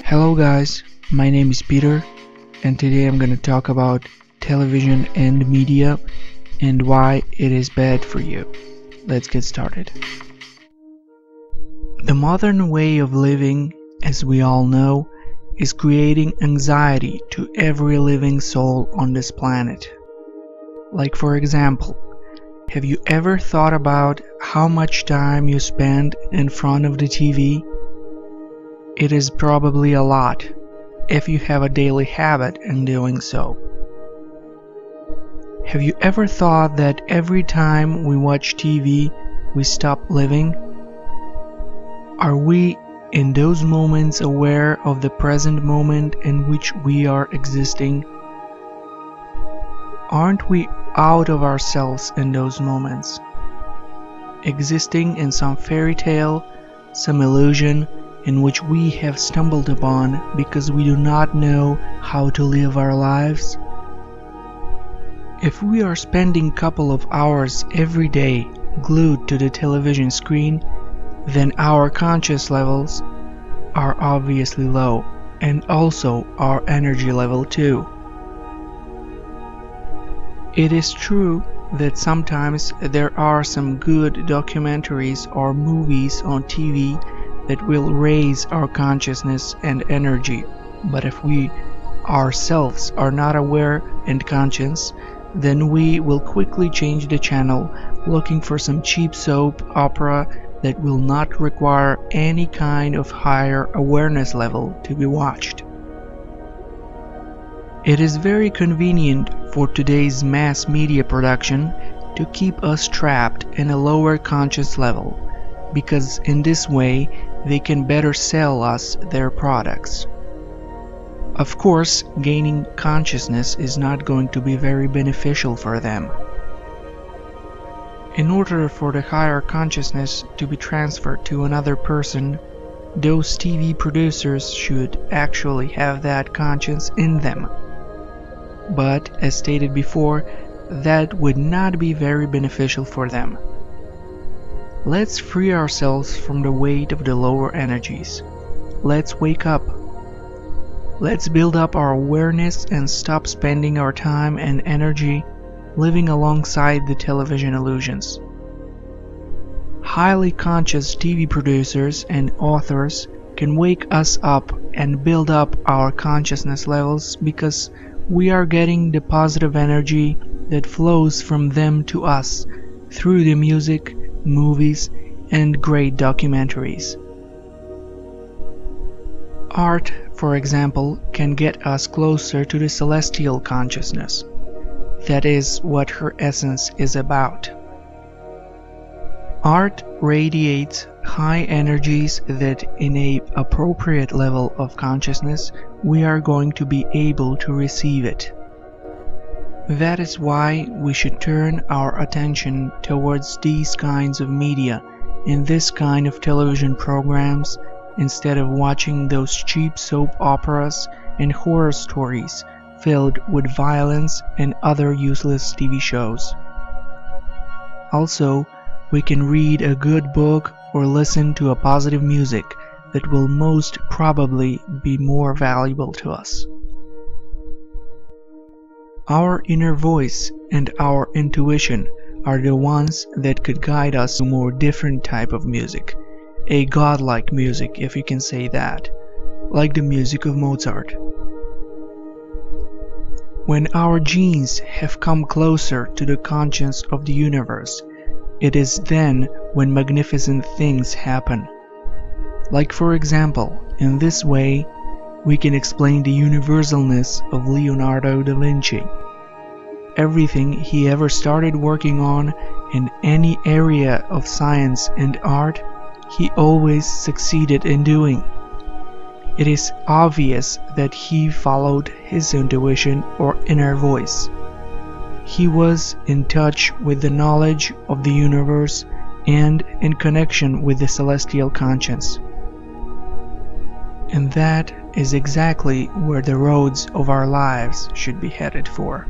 Hello guys, my name is Peter and today I'm going to talk about television and media and why it is bad for you. Let's get started. The modern way of living, as we all know, is creating anxiety to every living soul on this planet. Like for example, have you ever thought about how much time you spend in front of the TV? It is probably a lot, if you have a daily habit in doing so. Have you ever thought that every time we watch TV, we stop living? Are we in those moments aware of the present moment in which we are existing? Aren't we out of ourselves in those moments? Existing in some fairy tale, some illusion, in which we have stumbled upon because we do not know how to live our lives? If we are spending a couple of hours every day glued to the television screen, then our conscious levels are obviously low, and also our energy level too. It is true that sometimes there are some good documentaries or movies on TV that will raise our consciousness and energy, but if we ourselves are not aware and conscious, then we will quickly change the channel, looking for some cheap soap opera that will not require any kind of higher awareness level to be watched. It is very convenient for today's mass media production to keep us trapped in a lower conscious level, because in this way they can better sell us their products. Of course, gaining consciousness is not going to be very beneficial for them. In order for the higher consciousness to be transferred to another person, those TV producers should actually have that conscience in them. But, as stated before, that would not be very beneficial for them. Let's free ourselves from the weight of the lower energies. Let's wake up. Let's build up our awareness and stop spending our time and energy living alongside the television illusions. Highly conscious TV producers and authors can wake us up and build up our consciousness levels because we are getting the positive energy that flows from them to us through the music, movies, and great documentaries. Art, for example, can get us closer to the celestial consciousness. That is what her essence is about. Art radiates high energies that in an appropriate level of consciousness we are going to be able to receive it. That is why we should turn our attention towards these kinds of media and this kind of television programs instead of watching those cheap soap operas and horror stories filled with violence and other useless TV shows. Also, we can read a good book or listen to a positive music that will most probably be more valuable to us. Our inner voice and our intuition are the ones that could guide us to more different type of music, a godlike music if you can say that, like the music of Mozart. When our genes have come closer to the conscience of the universe, it is then when magnificent things happen. Like for example, in this way, we can explain the universalness of Leonardo da Vinci. Everything he ever started working on in any area of science and art, he always succeeded in doing. It is obvious that he followed his intuition or inner voice. He was in touch with the knowledge of the universe and in connection with the celestial conscience. And that is exactly where the roads of our lives should be headed for.